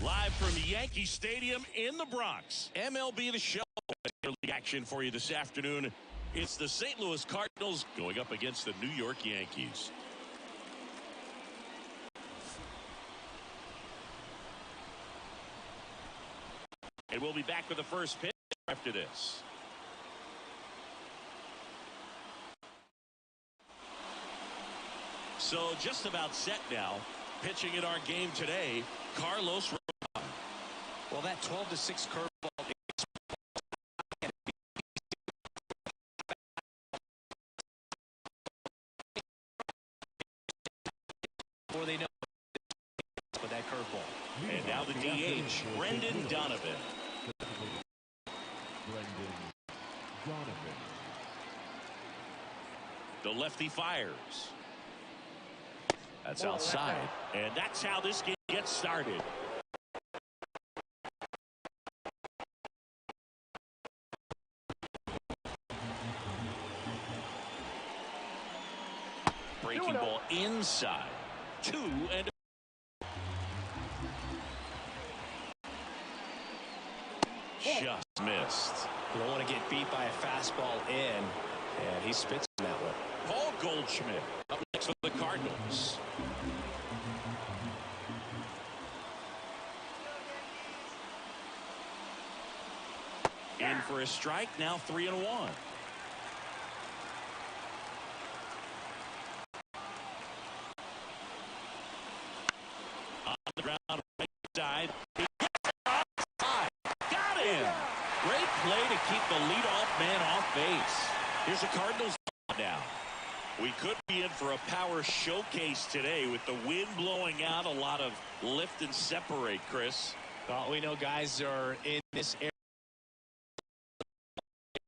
Live from Yankee Stadium in the Bronx. MLB The Show. The action for you this afternoon. It's the St. Louis Cardinals going up against the New York Yankees. And we'll be back with the first pitch after this. So just about set now. Pitching in our game today, Carlos. Well, that 12-6 curveball is before they know with that curveball. And now the DH, Brendan Donovan. The lefty fires. That's outside, and that's how this game gets started. Breaking ball inside. 2 and just missed. You don't want to get beat by a fastball in, and he spits in that one. Paul Goldschmidt up next for the Cardinals. In for a strike, now 3-1. On the ground, right side. He gets it outside. Got him. Great play to keep the leadoff man off base. Here's the Cardinals now. We could be in for a power showcase today with the wind blowing out, a lot of lift and separate, Chris. Well, we know guys are in this area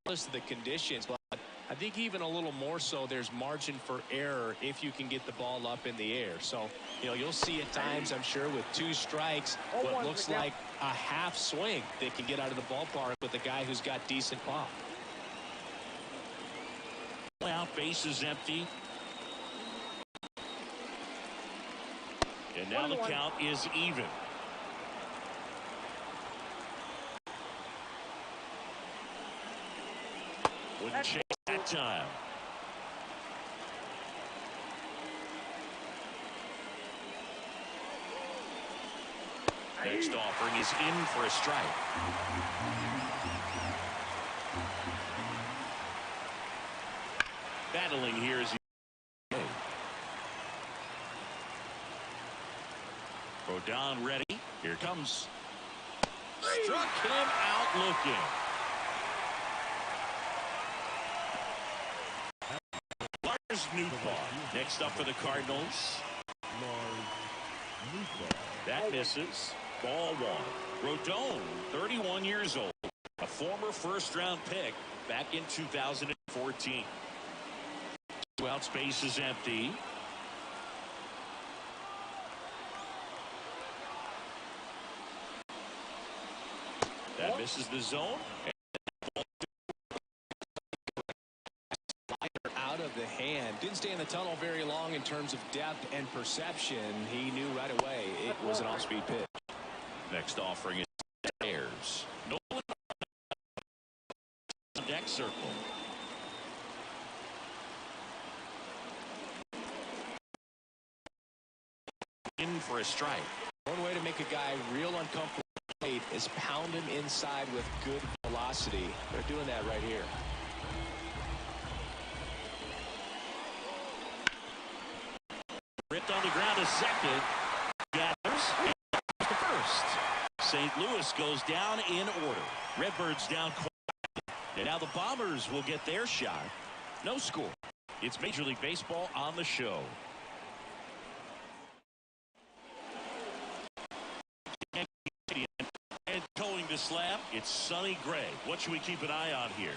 of the conditions, but I think even a little more so there's margin for error if you can get the ball up in the air. So, you'll see at times, I'm sure, with 2 strikes, what looks like a half swing that can get out of the ballpark with a guy who's got decent pop. Out, base is empty. And now the count is even. Wouldn't chase that time. Next offering is in for a strike. Battling here is Rodon ready. Here comes. Struck him out looking. Lars Nootbaar next up for the Cardinals. That misses. Ball 1. Rodon, 31 years old, a former first-round pick back in 2014. 2 out, space is empty. That misses the zone. Out of the hand. Didn't stay in the tunnel very long in terms of depth and perception. He knew right away it was an off-speed pitch. Next offering is Ayers. Nolan deck circle. In for a strike. One way to make a guy real uncomfortable is pound him inside with good velocity. They're doing that right here. Ripped on the ground to second. Gathers to first. St. Louis goes down in order. Redbirds down. And now the Bombers will get their shot. No score. It's Major League Baseball on the show. And towing the slab, it's Sonny Gray. What should we keep an eye on here?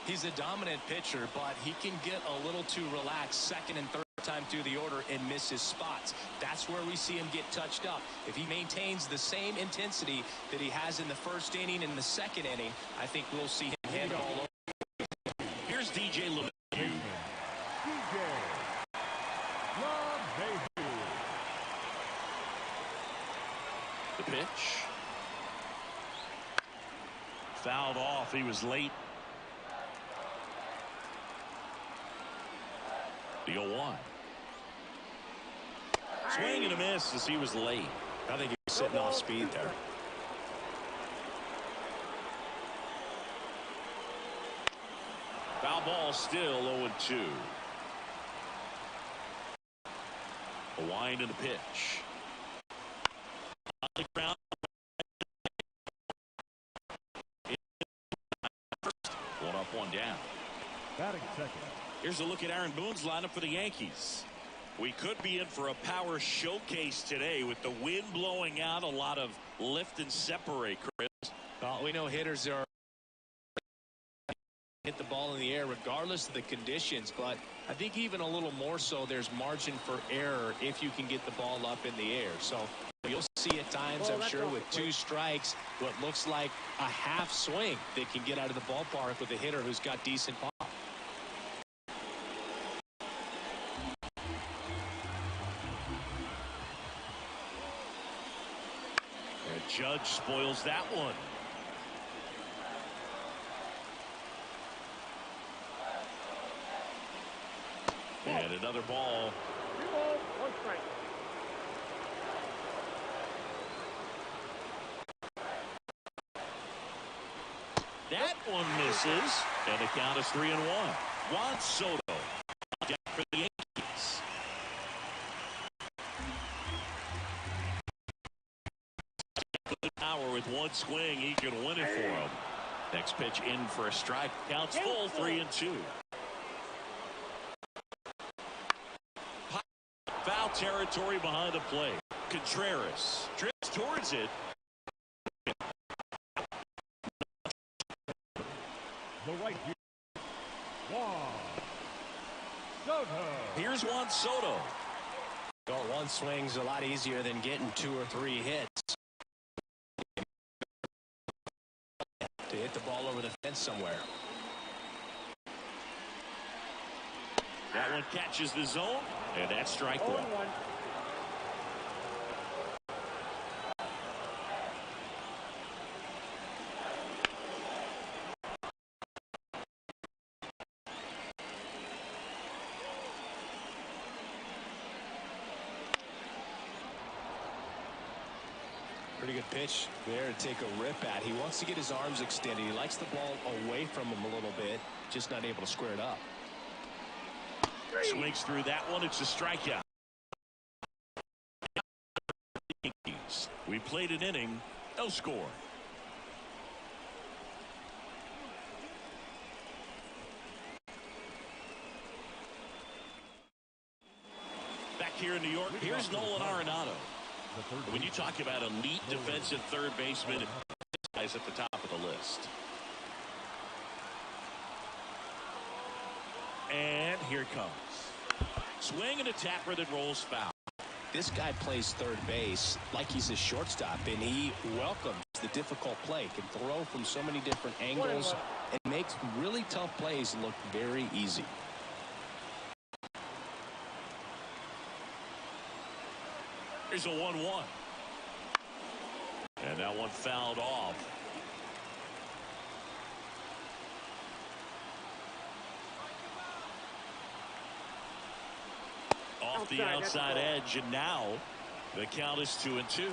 He's a dominant pitcher, but he can get a little too relaxed second and third time through the order and miss his spots. That's where we see him get touched up. If he maintains the same intensity that he has in the first inning and the second inning, I think we'll see him hand it all over. Here's DJ LeMahieu. The pitch. Fouled off. He was late. The 0-1. Swing and a miss as he was late. I think he was sitting off speed there. Foul ball, still 0-2. A wind and a pitch. On the ground. One up, one down. Batting second. Here's a look at Aaron Boone's lineup for the Yankees. We could be in for a power showcase today with the wind blowing out, a lot of lift and separate, Chris. Well, we know hitters are hit the ball in the air regardless of the conditions, but I think even a little more so there's margin for error if you can get the ball up in the air. So you'll see at times, I'm sure, with 2 strikes, what looks like a half swing that can get out of the ballpark with a hitter who's got decent pop. Judge spoils that one. And another ball. 2 balls, 1 strike. That one misses. And the count is 3-1. Juan Soto down for the Yankees. Power with 1 swing, he can win it for him. Next pitch in for a strike. Counts full, 3-2. Foul territory behind the plate. Contreras drifts towards it. The right field. Juan Soto. Here's Juan Soto. Well, 1 swing's a lot easier than getting 2 or 3 hits. To hit the ball over the fence somewhere. That one catches the zone, and that's strike 1. Pretty good pitch there to take a rip at. He wants to get his arms extended. He likes the ball away from him a little bit, just not able to square it up. Swings through that one. It's a strikeout. We played an inning, no score. Back here in New York, here's Nolan Arenado. When you talk about elite defensive third baseman, guys at the top of the list. And here it comes. Swing and a tapper that rolls foul. This guy plays third base like he's a shortstop, and he welcomes the difficult play. Can throw from so many different angles and makes really tough plays look very easy. Here's a 1-1. And that one fouled off. Off the outside edge, and now the count is 2-2.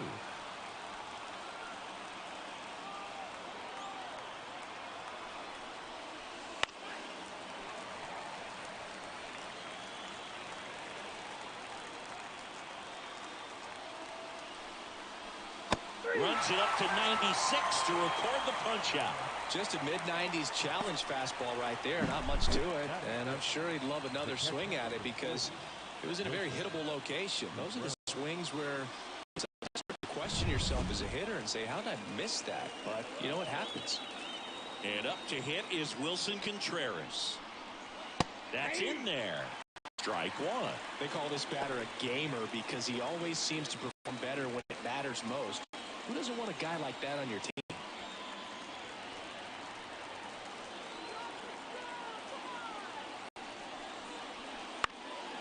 Runs it up to 96 to record the punch out. Just a mid-90s challenge fastball right there. Not much to it. And I'm sure he'd love another swing at it because it was in a very hittable location. Those are the swings where you start to question yourself as a hitter and say, how did I miss that? But, you know, it happens. And up to hit is Wilson Contreras. That's in there. Strike 1. They call this batter a gamer because he always seems to perform better when it matters most. Who doesn't want a guy like that on your team?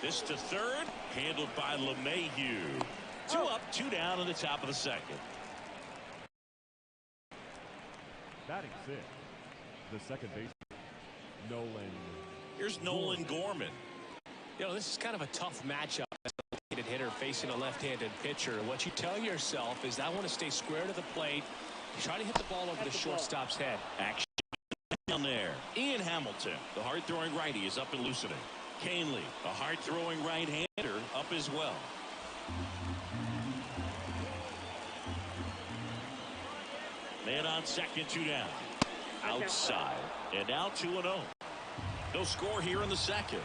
This to third, handled by LeMahieu. 2 up, 2 down in the top of the second. Batting sixth, the second baseman, Nolan. Here's Nolan Gorman. You know, this is kind of a tough matchup as a left-handed hitter facing a left-handed pitcher. What you tell yourself is I want to stay square to the plate, try to hit the ball over the shortstop's head. Action down there. Ian Hamilton, the hard-throwing righty, is up and loosening. Canely, a hard-throwing right-hander, up as well. Man on second, 2 down. Outside. And now 2-0. No score here in the second.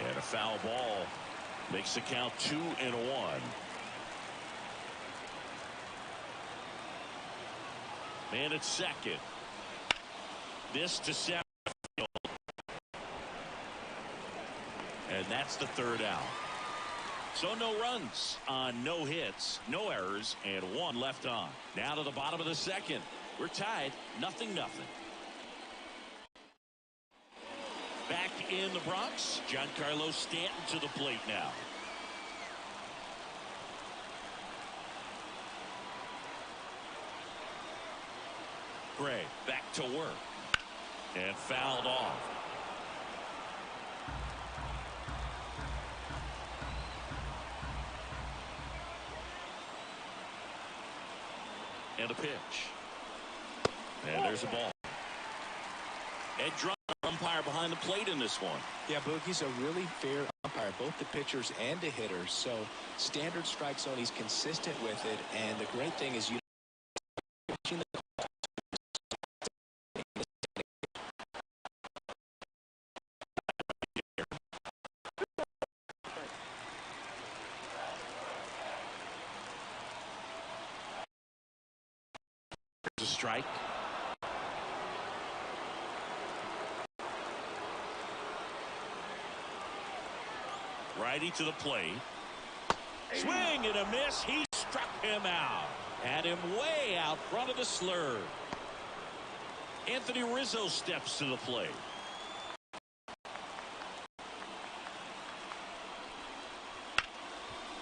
And a foul ball makes the count 2-1. Man at second. This to center field. And that's the third out. So no runs on no hits, no errors, and 1 left on. Now to the bottom of the second. We're tied 0-0. Back in the Bronx, Giancarlo Stanton to the plate now. Gray back to work. And fouled off. And a pitch. And there's a ball. Ed Drummond, umpire behind the plate in this one. Yeah, Boogie's a really fair umpire, both the pitchers and the hitters. So standard strike zone, he's consistent with it. And the great thing is you a strike. Righty to the plate. Swing and a miss. He struck him out. Had him way out front of the slur. Anthony Rizzo steps to the plate.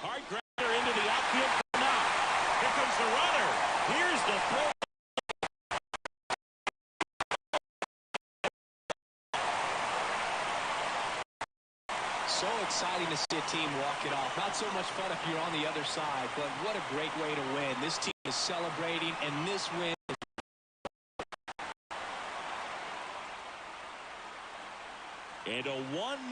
Hard grounder into the outfield for a knock. Here comes the runner. Here's the throw. So exciting to see a team walk it off. Not so much fun if you're on the other side, but what a great way to win. This team is celebrating, and this win is and a 1